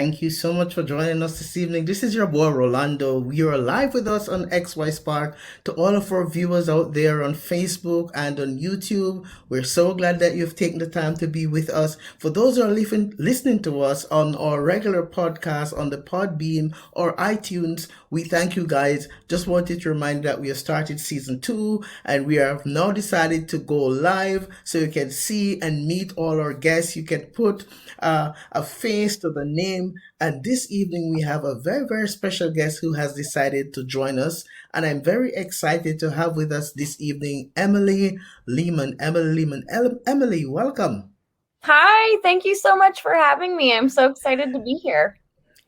Thank you so much for joining us this evening. This is your boy Rolando. You're live with us on XY Spark. To all of our viewers out there on Facebook and on YouTube, we're so glad that you've taken the time to be with us. For those who are listening to us on our regular podcast on the Podbeam or iTunes, we thank you guys. Just wanted to remind you that we have started season 2 and we have now decided to go live so you can see and meet all our guests. You can put a face to the name. And this evening, we have a very, very special guest who has decided to join us. And I'm very excited to have with us this evening Emily Lehmann. Emily, welcome. Hi, thank you so much for having me. I'm so excited to be here.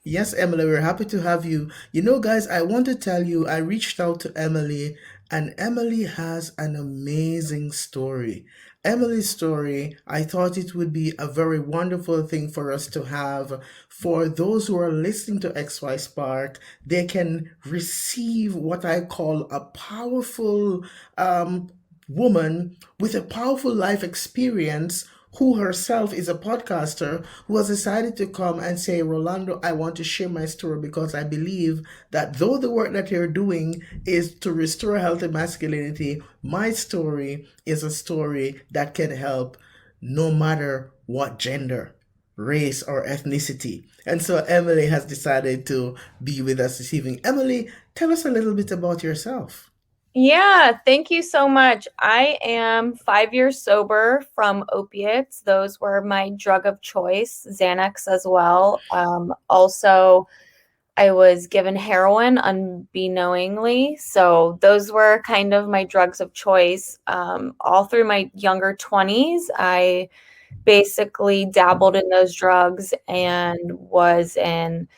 Yes, Emily, we're happy to have you. You know, guys, I want to tell you, I reached out to Emily, and Emily has an amazing story. Emily's story, I thought it would be a very wonderful thing for us to have for those who are listening to XY Spark. They can receive what I call a powerful woman with a powerful life experience who herself is a podcaster who has decided to come and say, Rolando, I want to share my story because I believe that though the work that you're doing is to restore healthy masculinity, my story is a story that can help no matter what gender, race, or ethnicity. And so Emily has decided to be with us this evening. Emily, tell us a little bit about yourself. Yeah, thank you so much. I am 5 years sober from opiates. Those were my drug of choice, Xanax as well. Also, I was given heroin unbeknowingly. So those were kind of my drugs of choice. All through my younger 20s, I basically dabbled in those drugs and was in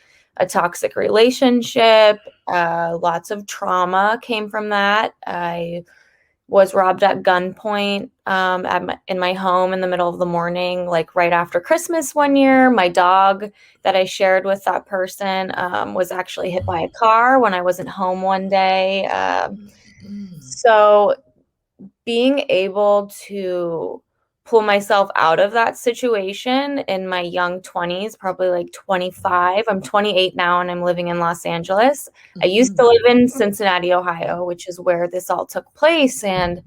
a toxic relationship. Lots of trauma came from that. I was robbed at gunpoint in my home in the middle of the morning, like right after Christmas one year. My dog that I shared with that person was actually hit by a car when I wasn't home one day. Mm. So being able to pull myself out of that situation in my young 20s, probably like 25. I'm 28 now and I'm living in Los Angeles. I used to Mhm. live in Cincinnati, Ohio, which is where this all took place. And,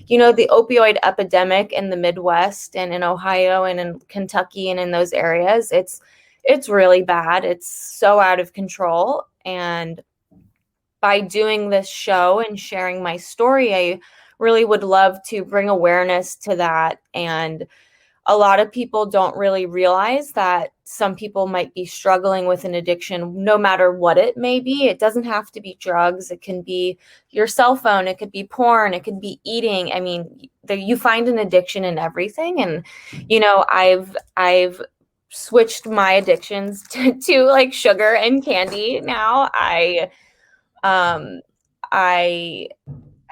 you know, the opioid epidemic in the Midwest and in Ohio and in Kentucky and in those areas, it's really bad. It's so out of control. And by doing this show and sharing my story, I really would love to bring awareness to that. And a lot of people don't really realize that some people might be struggling with an addiction, no matter what it may be. It doesn't have to be drugs. It can be your cell phone. It could be porn. It could be eating. I mean, you find an addiction in everything. And, you know, I've switched my addictions to like sugar and candy now. Um, I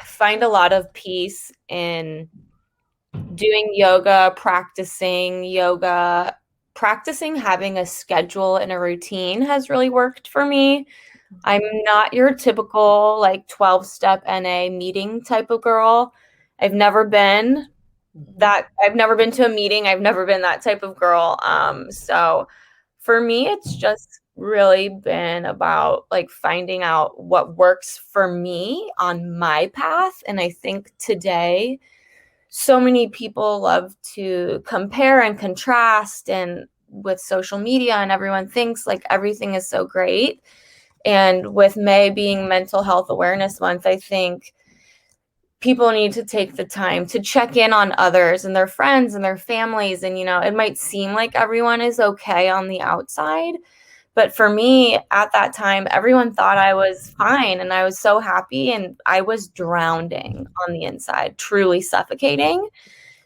find a lot of peace in doing practicing having a schedule and a routine has really worked for me. I'm not your typical like 12-step NA meeting type of girl. I've never been I've never been to a meeting. I've never been that type of girl. So for me, it's just really been about like finding out what works for me on my path. And I think today, so many people love to compare and contrast, and with social media, and everyone thinks like everything is so great. And with May being Mental Health Awareness Month, I think people need to take the time to check in on others and their friends and their families. And, you know, it might seem like everyone is okay on the outside, but for me at that time, everyone thought I was fine and I was so happy and I was drowning on the inside, truly suffocating.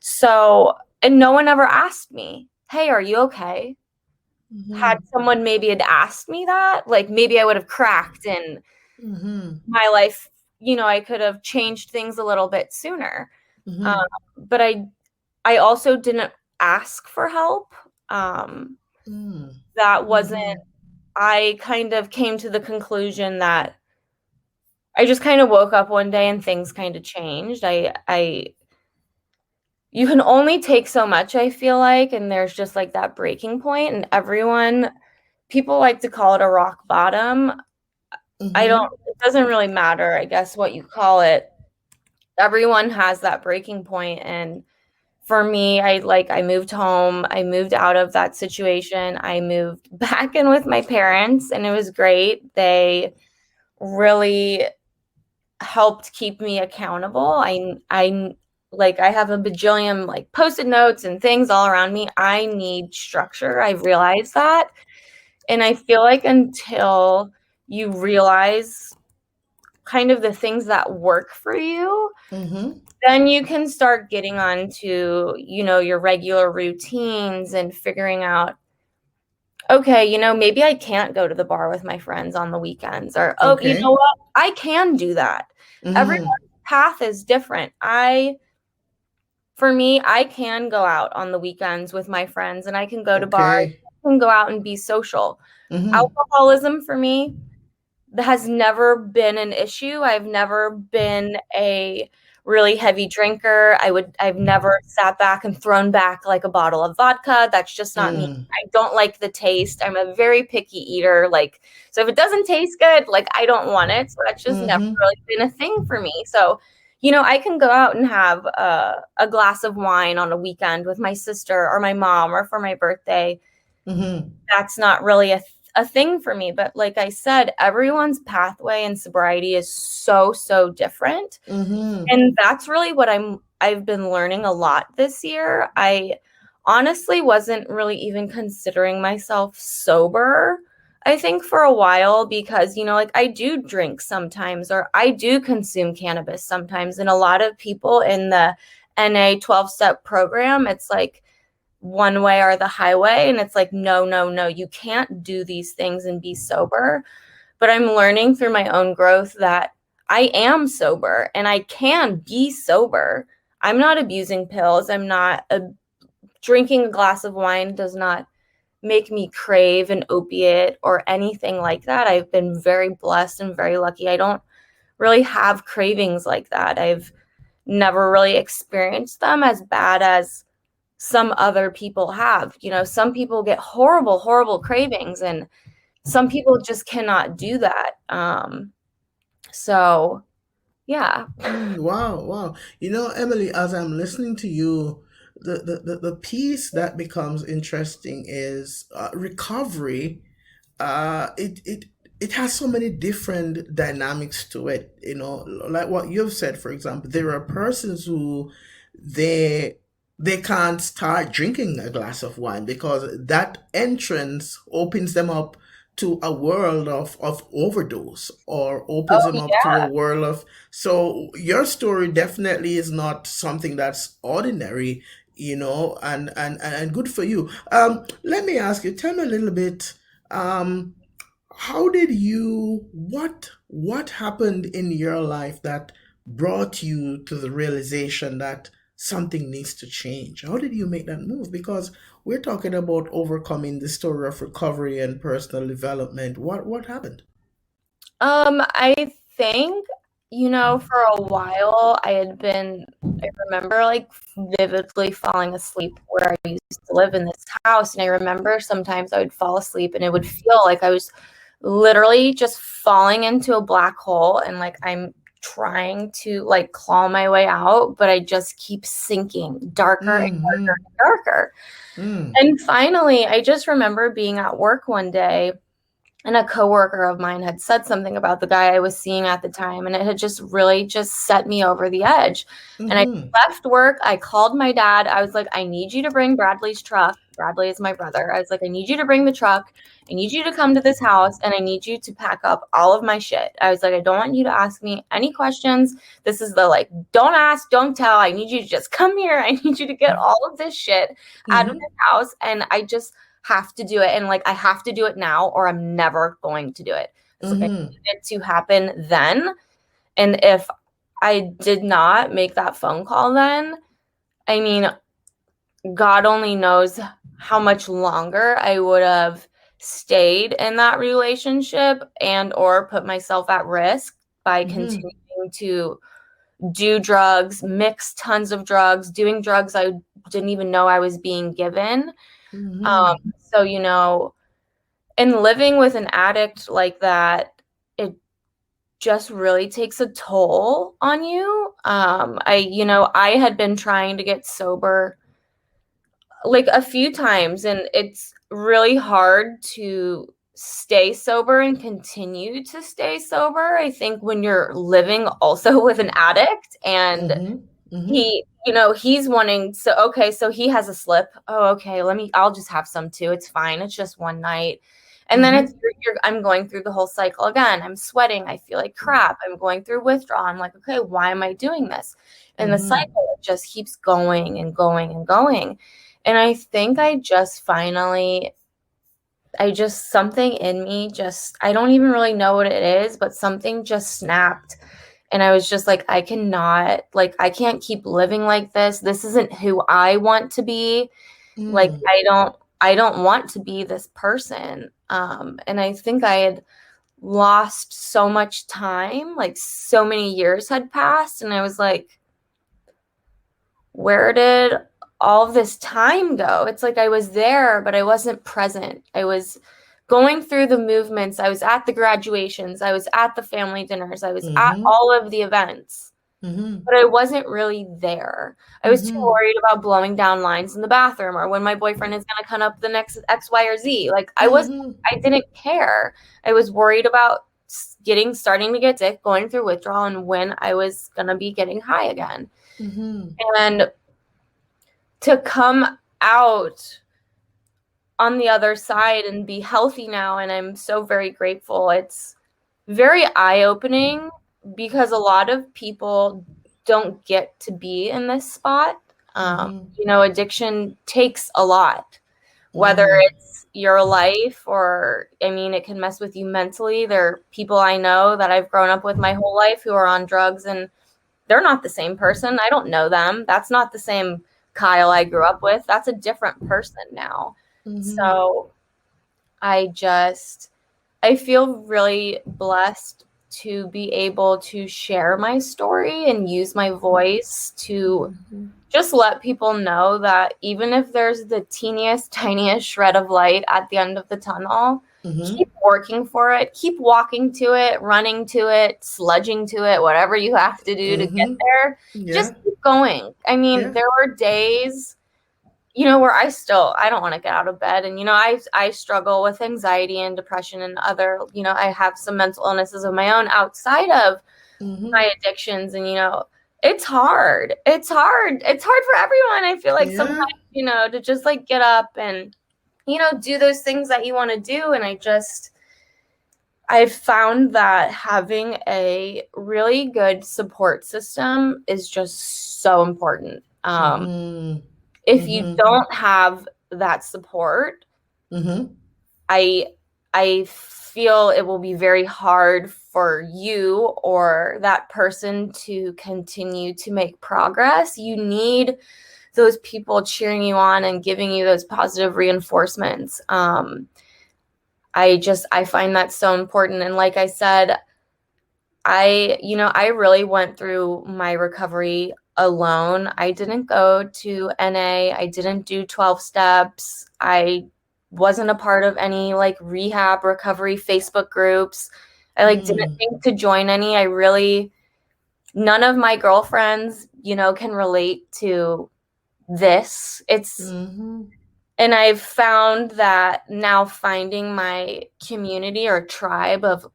So, and no one ever asked me, hey, are you okay? Had Mhm. someone maybe had asked me that, like maybe I would have cracked and Mhm. my life, you know, I could have changed things a little bit sooner. Um, Mhm. but I also didn't ask for help. Um, Mm. that wasn't, Mhm. I kind of came to the conclusion that I just kind of woke up one day and things kind of changed. You can only take so much, I feel like, and there's just like that breaking point, and people like to call it a rock bottom. I don't, Mm-hmm. it doesn't really matter, I guess, what you call it. Everyone has that breaking point, and for me, I moved home. I moved out of that situation. I moved back in with my parents, and it was great. They really helped keep me accountable. I have a bajillion like post-it notes and things all around me. I need structure. I've realized that. And I feel like until you realize kind of the things that work for you, Mm-hmm. then you can start getting on to, your regular routines and figuring out, okay, maybe I can't go to the bar with my friends on the weekends, or, oh, you know Okay. what? I can do that. Everyone's Mm-hmm. path is different. For me, I can go out on the weekends with my friends and I can go to bars, Okay. I can go out and be social. Mm-hmm. Alcoholism for me, that has never been an issue. I've never been a really heavy drinker. I've never sat back and thrown back like a bottle of vodka. That's just not me. Mm. I don't like the taste. I'm a very picky eater. Like, so if it doesn't taste good, like I don't want it. So that's just never Mm-hmm. really been a thing for me. So, I can go out and have a glass of wine on a weekend with my sister or my mom or for my birthday. Mm-hmm. That's not really a thing for me. But like I said, everyone's pathway in sobriety is so, so different. Mm-hmm. And that's really what I've been learning a lot this year. I honestly wasn't really even considering myself sober, I think, for a while, because, like I do drink sometimes, or I do consume cannabis sometimes. And a lot of people in the NA 12-step program, it's like one way or the highway. And it's like, no, no, no, you can't do these things and be sober. But I'm learning through my own growth that I am sober and I can be sober. I'm not abusing pills. I'm not drinking a glass of wine does not make me crave an opiate or anything like that. I've been very blessed and very lucky. I don't really have cravings like that. I've never really experienced them as bad as some other people have. Some people get horrible, horrible cravings, and some people just cannot do that. So yeah. Mm, wow, wow. Emily, as I'm listening to you, the piece that becomes interesting is recovery. It has so many different dynamics to it, like what you've said. For example, there are persons who they they can't start drinking a glass of wine because that entrance opens them up to a world of overdose, or opens Oh them up to a yeah. world of. So your story definitely is not something that's ordinary, and good for you. Let me ask you, tell me a little bit. How did you what happened in your life that brought you to the realization that something needs to change? How did you make that move? Because we're talking about overcoming the story of recovery and personal development. What happened? I think, for a while I remember like vividly falling asleep where I used to live in this house. And I remember sometimes I would fall asleep and it would feel like I was literally just falling into a black hole, and like I'm trying to like claw my way out, but I just keep sinking darker and darker Mm-hmm. and darker. Mm. And finally, I just remember being at work one day, and a coworker of mine had said something about the guy I was seeing at the time, and it had just really just set me over the edge. And I Mm-hmm. left work. I called my dad. I was like, I need you to bring Bradley's truck. Bradley is my brother. I was like, I need you to bring the truck. I need you to come to this house, and I need you to pack up all of my shit. I was like, I don't want you to ask me any questions. This is the like, don't ask, don't tell. I need you to just come here. I need you to get all of this shit out of Mm-hmm. this house. And I just have to do it. And like, I have to do it now or I'm never going to do it. It's like, I Mm-hmm. need it to happen then. And if I did not make that phone call then, I mean, God only knows how much longer I would have stayed in that relationship and or put myself at risk by Mm-hmm. continuing to do drugs, mix tons of drugs, doing drugs I didn't even know I was being given. Mm-hmm. So, And living with an addict like that, it just really takes a toll on you. I had been trying to get sober like a few times, and it's really hard to stay sober and continue to stay sober. I think when you're living also with an addict and Mm-hmm. Mm-hmm. he's wanting, so okay, so he has a slip. Oh, okay, I'll just have some too. It's fine. It's just one night. And then Mm-hmm. I'm going through the whole cycle again. I'm sweating. I feel like crap. I'm going through withdrawal. I'm like, okay, why am I doing this? And the Mm-hmm. cycle just keeps going and going and going. And I think something in me just, I don't even really know what it is, but something just snapped. And I was just like, I can't keep living like this. This isn't who I want to be. Like, Mm. I don't want to be this person. And I think I had lost so much time, like so many years had passed. And I was like, where did all of this time go? It's like I was there, but I wasn't present. I was going through the movements. I was at the graduations. I was at the family dinners. I was at Mm-hmm. all of the events, Mm-hmm. but I wasn't really there. I was too Mm-hmm. worried about blowing down lines in the bathroom or when my boyfriend is going to come up the next X, Y, or Z. Like Mm-hmm. I didn't care. I was worried about starting to get sick, going through withdrawal, and when I was going to be getting high again. Mm-hmm. And to come out on the other side and be healthy now, and I'm so very grateful. It's very eye-opening because a lot of people don't get to be in this spot. Mm-hmm. Addiction takes a lot, whether Mm-hmm. it's your life or, I mean, it can mess with you mentally. There are people I know that I've grown up with my whole life who are on drugs, and they're not the same person. I don't know them. That's not the same Kyle I grew up with. That's a different person now. Mm-hmm. So I just, I feel really blessed to be able to share my story and use my voice to Mm-hmm. just let people know that even if there's the teeniest, tiniest shred of light at the end of the tunnel, Mm-hmm. keep working for it, keep walking to it, running to it, sludging to it, whatever you have to do to get Mm-hmm. there. Yeah. Just keep going. I mean, Yeah. there were days where I don't want to get out of bed. And, I struggle with anxiety and depression and other, I have some mental illnesses of my own outside of Mm-hmm. my addictions. And, it's hard. It's hard. It's hard for everyone. I feel like sometimes, Yeah. to just like get up and, do those things that you want to do. And I've found that having a really good support system is just so important. Mm-hmm. If you Mm-hmm. don't have that support, Mm-hmm. I I feel it will be very hard for you or that person to continue to make progress. You need those people cheering you on and giving you those positive reinforcements. I find that so important. And like I said, I really went through my recovery alone. I didn't go to NA. I didn't do 12 steps. I wasn't a part of any like rehab recovery Facebook groups. I like didn't Mm. think to join any. None of my girlfriends, can relate to this. Mm-hmm. And I've found that now finding my community or tribe of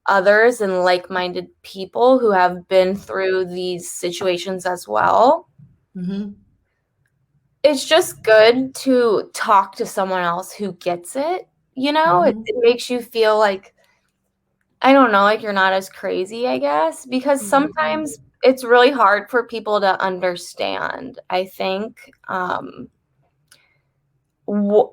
others and like-minded people who have been through these situations as well. Mm-hmm. It's just good to talk to someone else who gets it, Mm-hmm. it makes you feel like, I don't know, like you're not as crazy, I guess, because Mm-hmm. sometimes it's really hard for people to understand. I think w-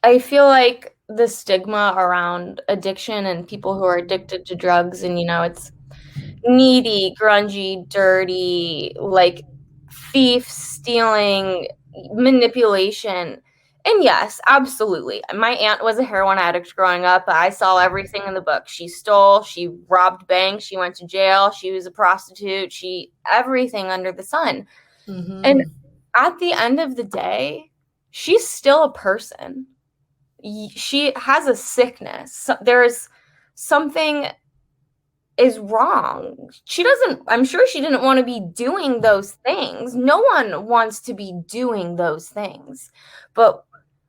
I feel like the stigma around addiction and people who are addicted to drugs, and it's needy, grungy, dirty, like thief, stealing, manipulation. And yes, absolutely. My aunt was a heroin addict growing up. I saw everything in the book. She stole, she robbed banks, she went to jail, she was a prostitute, everything under the sun. And Mm-hmm. at the end of the day, she's still a person. she has a sickness. There's something is wrong. She doesn't, I'm sure she didn't want to be doing those things. No one wants to be doing those things. But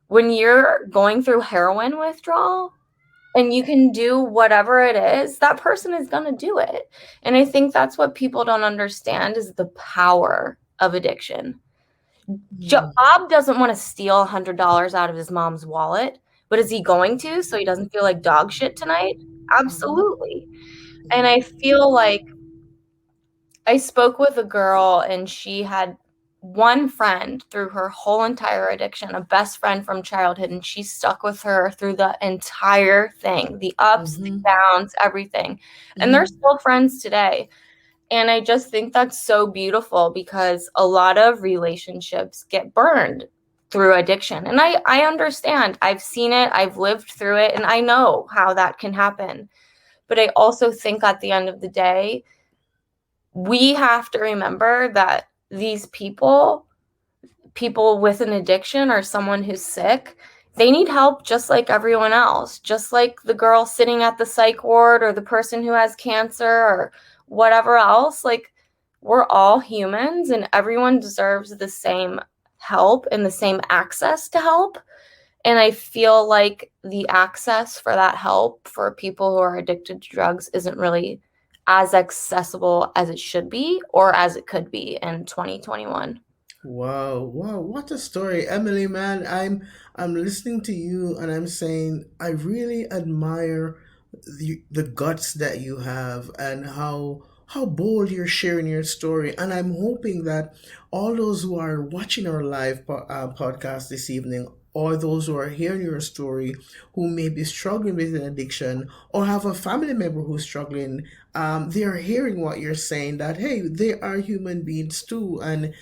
when you're going through heroin withdrawal and you can do whatever it is, that person is going to do it. And I think that's what people don't understand is the power of addiction. Mm, Bob doesn't want to steal $100 out of his mom's wallet, but is he going to so he doesn't feel like dog shit tonight? mhm, Absolutely. And I feel like I spoke with a girl and she had one friend through her whole entire addiction, a best friend from childhood, and she stuck with her through the entire thing, the ups, the mhm, downs, everything. And they're mhm. still friends today. And I just think that's so beautiful because a lot of relationships get burned through addiction. And I understand. I've seen it, I've lived through it, and I know how that can happen. But I also think at the end of the day, we have to remember that these people with an addiction or someone who's sick, they need help just like everyone else, just like the girl sitting at the psych ward or the person who has cancer or whatever else. Like, we're all humans and everyone deserves the same help and the same access to help. And I feel like the access for that help for people who are addicted to drugs isn't really as accessible as it should be or as it could be in 2021. Wow, wow, what a story. Emily, man, I'm listening to you and I'm saying I really admire the guts that you have and how bold you're sharing your story. And I'm hoping that all those who are watching our live podcast this evening, or those who are hearing your story, who may be struggling with an addiction or have a family member who's struggling, they are hearing what you're saying, that hey, they are human beings too, and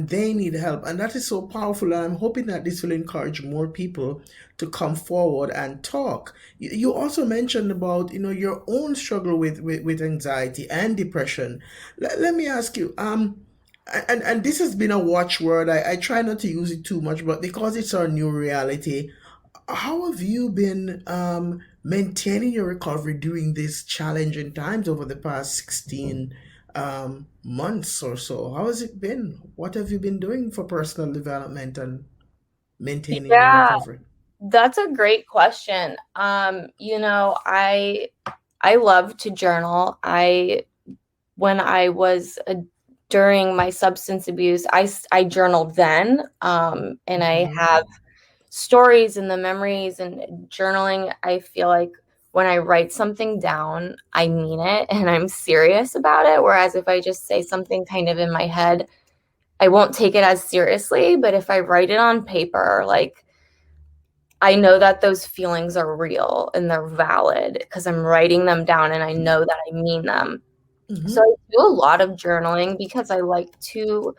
they need help, and that is so powerful. And I'm hoping that this will encourage more people to come forward and talk. You also mentioned about your own struggle with anxiety and depression. Let me ask you, and this has been a watchword. I try not to use it too much, but because it's our new reality, how have you been maintaining your recovery during these challenging times over the past 16 months or so? How has it been? What have you been doing for personal development and maintaining your Yeah, recovery? that's a great question. I love to journal. I when I was during my substance abuse, I journaled then, and I Mm-hmm. have stories and the memories and journaling. I feel like when I write something down, I mean it and I'm serious about it. Whereas if I just say something kind of in my head, I won't take it as seriously. But if I write it on paper, like I know that those feelings are real and they're valid because I'm writing them down and I know that I mean them. So Mm-hmm. I do a lot of journaling because I like to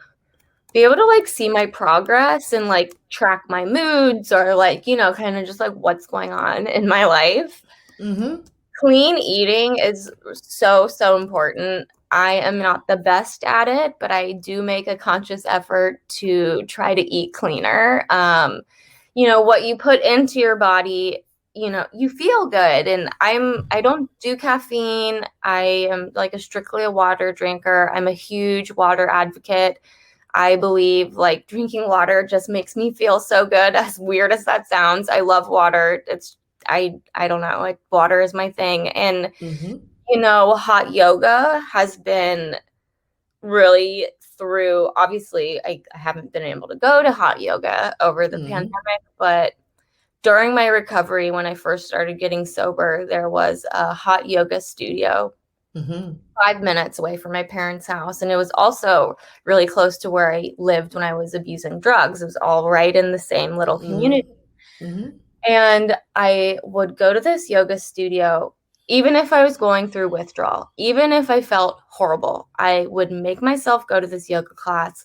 be able to like see my progress and like track my moods or like, kind of just like what's going on in my life. Mm-hmm. Clean eating is so, so important. I am not the best at it, but I do make a conscious effort to try to eat cleaner. What you put into your body, you feel good. And I don't do caffeine. I am like a strictly a water drinker. I'm a huge water advocate. I believe like drinking water just makes me feel so good, as weird as that sounds. I love water. I don't know, like water is my thing. And Mm-hmm. hot yoga has been really through obviously I haven't been able to go to hot yoga over the pandemic, Mm-hmm. but during my recovery when I first started getting sober, there was a hot yoga studio Mm-hmm. 5 minutes away from my parents' house. And it was also really close to where I lived when I was abusing drugs. It was all right in the same little Mm-hmm. community. Mm-hmm. And I would go to this yoga studio, even if I was going through withdrawal, even if I felt horrible, I would make myself go to this yoga class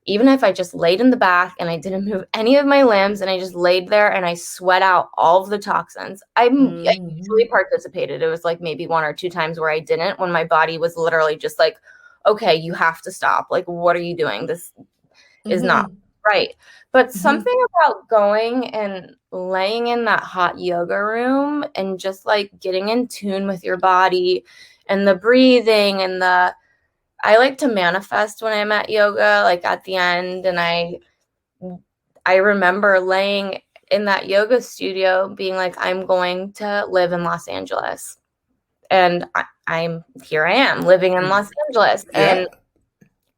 even if I just laid in the bath and I didn't move any of my limbs and I just laid there and I sweat out all of the toxins. I usually Mm-hmm. participated. It was like maybe one or two times where I didn't, when my body was literally just like, okay, you have to stop. Like, what are you doing? This is not. Mm-hmm. Right. But Mm-hmm. something about going and laying in that hot yoga room and just like getting in tune with your body and the breathing and the I like to manifest when I'm at yoga, like at the end, and I remember laying in that yoga studio being like, I'm going to live in Los Angeles. And I'm here I am living in Los Angeles. Yeah. And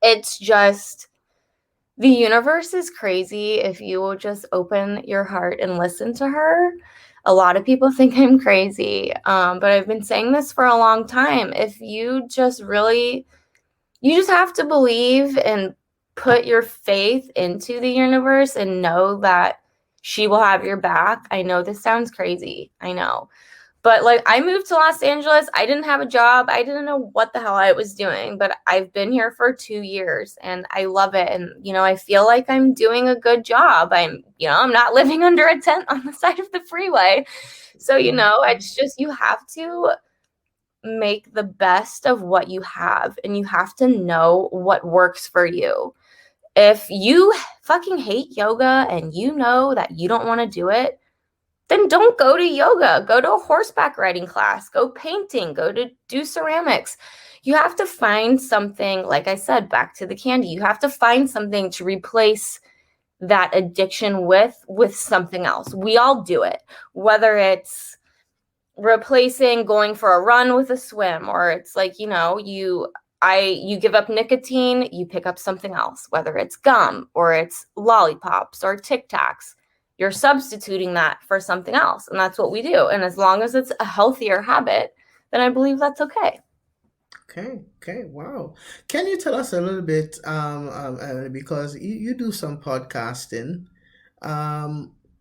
it's just the universe is crazy if you will just open your heart and listen to her. A lot of people think I'm crazy, but I've been saying this for a long time. If you just really you just have to believe and put your faith into the universe and know that she will have your back. I know this sounds crazy. I know. But like I moved to Los Angeles, I didn't have a job. I didn't know what the hell I was doing, but I've been here for 2 years and I love it and I feel like I'm doing a good job. I'm not living under a tent on the side of the freeway. So, it's just you have to make the best of what you have and you have to know what works for you. If you fucking hate yoga and you know that you don't want to do it, then don't go to yoga. Go to a horseback riding class, go painting, go to do ceramics. You have to find something, like I said, back to the candy. You have to find something to replace that addiction with something else. We all do it, whether it's replacing going for a run with a swim, or it's like you give up nicotine, you pick up something else, whether it's gum or it's lollipops or Tic Tacs. You're substituting that for something else, and that's what we do. And as long as it's a healthier habit, then I believe that's okay. Okay, okay, wow. Can you tell us a little bit, because you do some podcasting,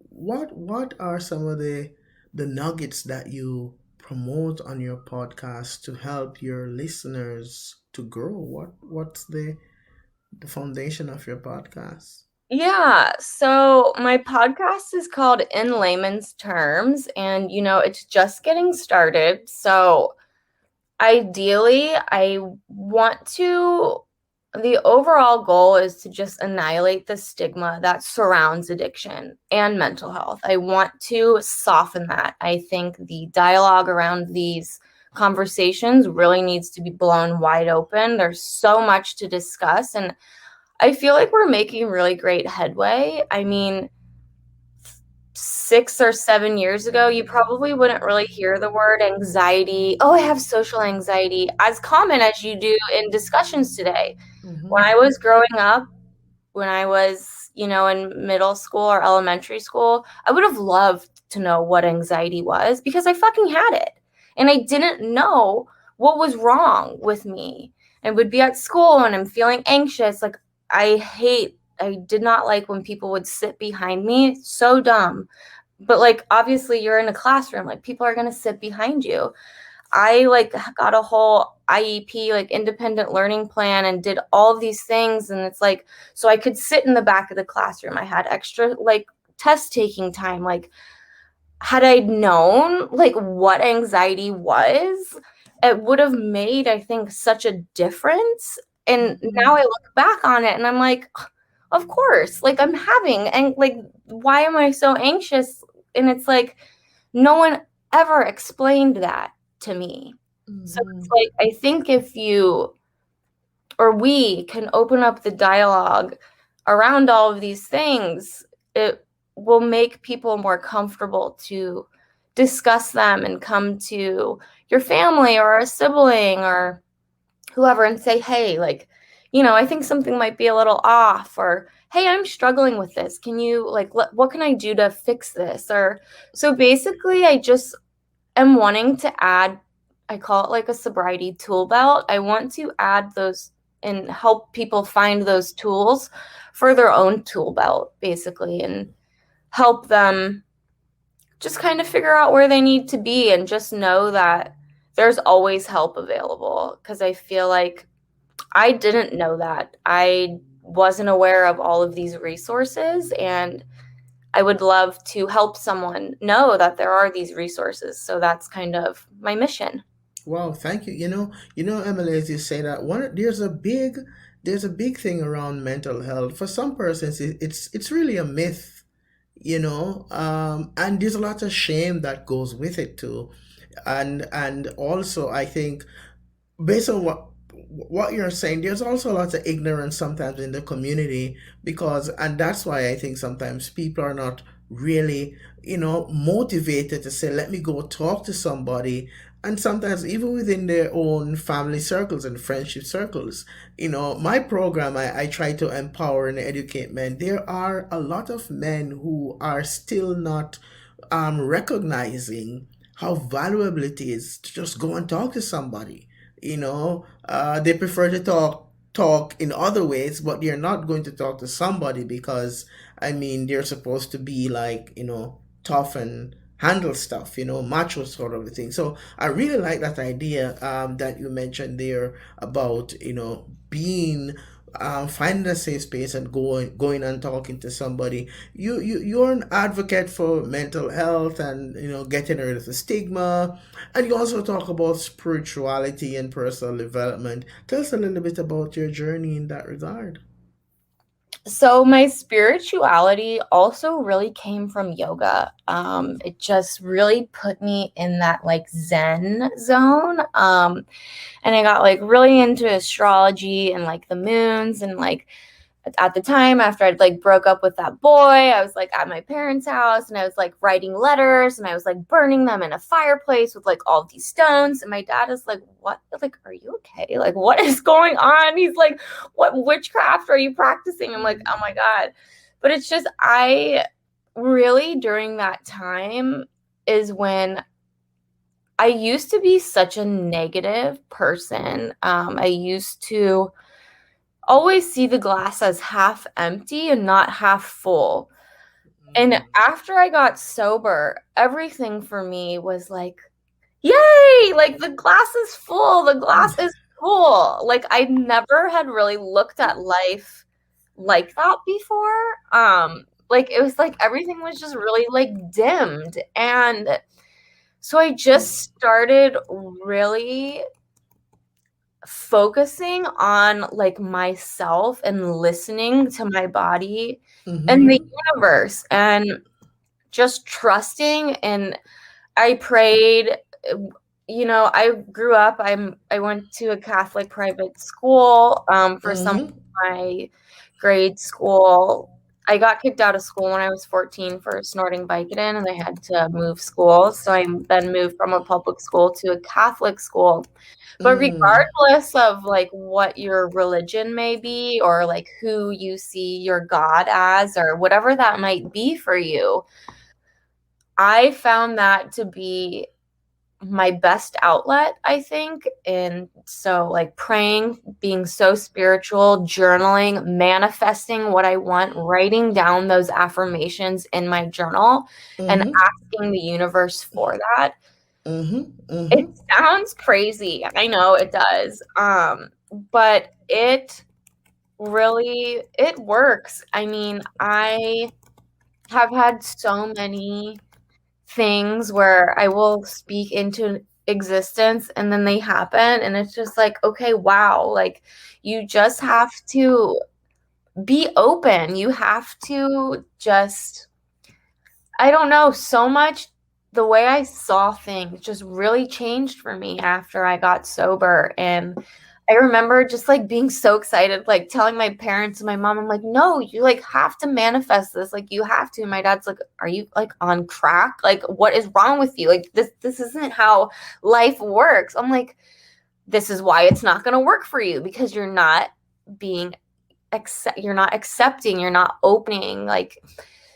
what are some of the nuggets that you promote on your podcast to help your listeners to grow? What's the foundation of your podcast? Yeah, so my podcast is called In Layman's Terms, and it's just getting started. So ideally, the overall goal is to just annihilate the stigma that surrounds addiction and mental health. I want to soften that. I think the dialogue around these conversations really needs to be blown wide open. There's so much to discuss, and I feel like we're making really great headway. I mean, 6 or 7 years ago, you probably wouldn't really hear the word anxiety. Oh, I have social anxiety as common as you do in discussions today. When Mm-hmm. I was growing up, when I was, in middle school or elementary school, I would have loved to know what anxiety was because I fucking had it. And I didn't know what was wrong with me. I would be at school and I'm feeling anxious. Like, I did not like when people would sit behind me. So dumb. But like, obviously, you're in a classroom, like, people are going to sit behind you. I like got a whole IEP, like independent learning plan, and did all of these things. And it's like, so I could sit in the back of the classroom. I had extra like test taking time. Like, had I known like what anxiety was, it would have made, I think, such a difference. And now Mm-hmm. I look back on it and I'm like, of course, like I'm having, and like, why am I so anxious? And it's like, no one ever explained that to me. So it's Mm-hmm. like, I think if you or we can open up the dialogue around all of these things, it will make people more comfortable to discuss them and come to your family or a sibling or whoever and say, hey, like, I think something might be a little off, or hey, I'm struggling with this. Can you, like, what can I do to fix this? Or so basically, I just am wanting to add, I call it like a sobriety tool belt. I want to add those and help people find those tools for their own tool belt, basically, and help them just kind of figure out where they need to be and just know that there's always help available. Because I feel like I didn't know that. I wasn't aware of all of these resources, and I would love to help someone know that there are these resources. So that's kind of my mission. Wow, thank you. Emily, as you say that, there's a big there's a big thing around mental health. For some persons, it's really a myth, and there's a lot of shame that goes with it too. And also, I think, based on what you're saying, there's also a lot of ignorance sometimes in the community, because, and that's why I think sometimes people are not really, motivated to say, let me go talk to somebody. And sometimes even within their own family circles and friendship circles, my program, I try to empower and educate men. There are a lot of men who are still not recognizing how valuable it is to just go and talk to somebody. They prefer to talk in other ways, but they're not going to talk to somebody because, I mean, they're supposed to be like, tough and handle stuff, macho sort of a thing. So I really like that idea that you mentioned there about, being finding a safe space and going and talking to somebody. You're an advocate for mental health and, getting rid of the stigma, and you also talk about spirituality and personal development. Tell us a little bit about your journey in that regard. So my spirituality also really came from yoga. It just really put me in that like Zen zone. And I got like really into astrology and like the moons, and like at the time after I'd like broke up with that boy, I was like at my parents' house and I was like writing letters and I was like burning them in a fireplace with like all these stones. And my dad is like, "What? Like, are you okay? Like, what is going on?" He's like, "What witchcraft are you practicing?" I'm like, "Oh my God." But it's just, I really, during that time is when I used to be such a negative person. I used to always see the glass as half empty and not half full. And Mm. after I got sober, everything for me was like, yay, like the glass is full, the glass is full. Like I never had really looked at life like that before. Like it was like everything was just really like dimmed. And so I just started really focusing on like myself and listening to my body and the Mm-hmm. universe and just trusting. And I prayed. I grew up, I went to a Catholic private school for some of Mm-hmm. my grade school. I got kicked out of school when I was 14 for snorting Vicodin, and I had to move schools. So I then moved from a public school to a Catholic school. But Mm. regardless of like what your religion may be, or like who you see your God as, or whatever that might be for you, I found that to be my best outlet, I think. And so, like, praying, being so spiritual, journaling, manifesting what I want, writing down those affirmations in my journal, and Mm-hmm. asking the universe for that. Mm-hmm. It Mm-hmm. sounds crazy. I know it does. But it works. I mean, I have had so many things where I will speak into existence and then they happen, and it's just like, okay, wow, like you just have to be open. You have to just, I don't know, so much. The way I saw things just really changed for me after I got sober. And I remember just like being so excited, like telling my parents and my mom, I'm like, no, you like have to manifest this. Like you have to. And my dad's like, are you like on crack? Like, what is wrong with you? Like this isn't how life works. I'm like, this is why it's not gonna work for you, because you're not being you're not accepting, you're not opening. Like,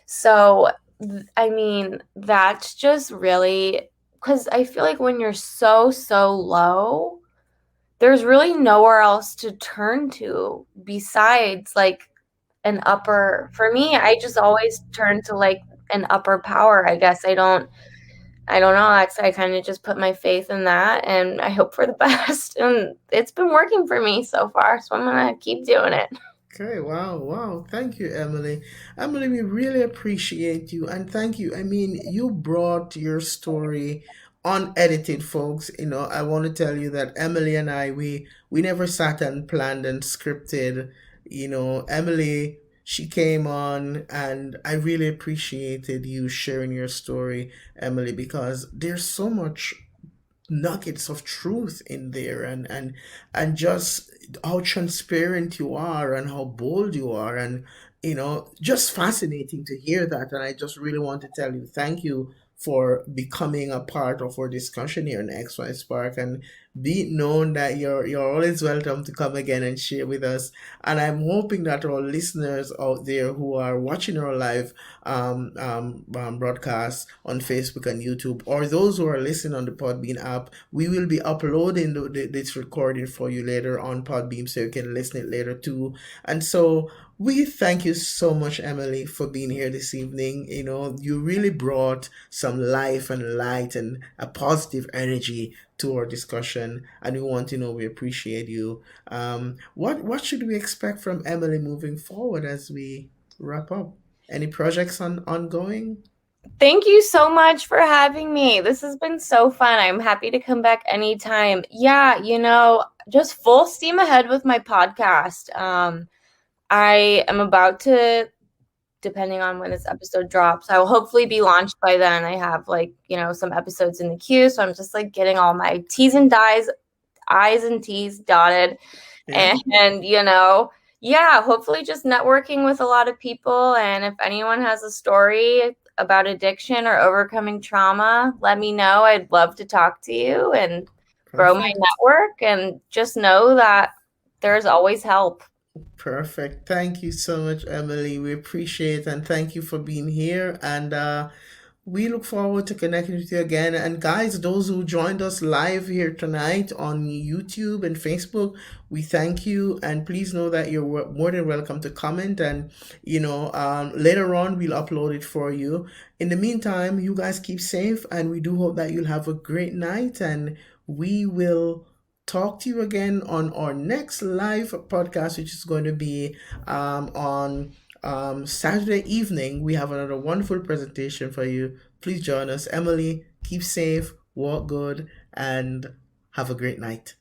so I mean, that's just really, because I feel like when you're so low, there's really nowhere else to turn to besides like an upper. For me, I just always turn to like an upper power. I guess I don't know. I kind of just put my faith in that and I hope for the best. And it's been working for me so far. So I'm gonna keep doing it. Okay, wow, wow. Thank you, Emily. Emily, we really appreciate you and thank you. I mean, you brought your story unedited, folks. I want to tell you that Emily and I, we never sat and planned and scripted. Emily, she came on, and I really appreciated you sharing your story, Emily, because there's so much nuggets of truth in there, and just how transparent you are and how bold you are, and just fascinating to hear that. And I just really want to tell you thank you for becoming a part of our discussion here in XY Spark, and be known that you're always welcome to come again and share with us. And I'm hoping that our listeners out there who are watching our live broadcast on Facebook and YouTube, or those who are listening on the Podbean app, we will be uploading this recording for you later on Podbean, so you can listen it later too. And so we thank you so much, Emily, for being here this evening. You really brought some life and light and a positive energy to our discussion, and we want to know we appreciate you. What should we expect from Emily moving forward as we wrap up? Any projects ongoing? Thank you so much for having me. This has been so fun. I'm happy to come back anytime. Yeah, just full steam ahead with my podcast. I am about to, depending on when this episode drops, I will hopefully be launched by then. I have some episodes in the queue, so I'm just like getting all my T's and I's and T's dotted. Yeah. And yeah, hopefully just networking with a lot of people. And if anyone has a story about addiction or overcoming trauma, let me know. I'd love to talk to you and grow my Perfect. network, and just know that there's always help. Perfect. Thank you so much, Emily. We appreciate and thank you for being here. And we look forward to connecting with you again. And guys, those who joined us live here tonight on YouTube and Facebook, we thank you. And please know that you're more than welcome to comment. And, later on, we'll upload it for you. In the meantime, you guys keep safe. And we do hope that you'll have a great night. And we will talk to you again on our next live podcast, which is going to be on Saturday evening. We have another wonderful presentation for you. Please join us. Emily, keep safe, walk good, and have a great night.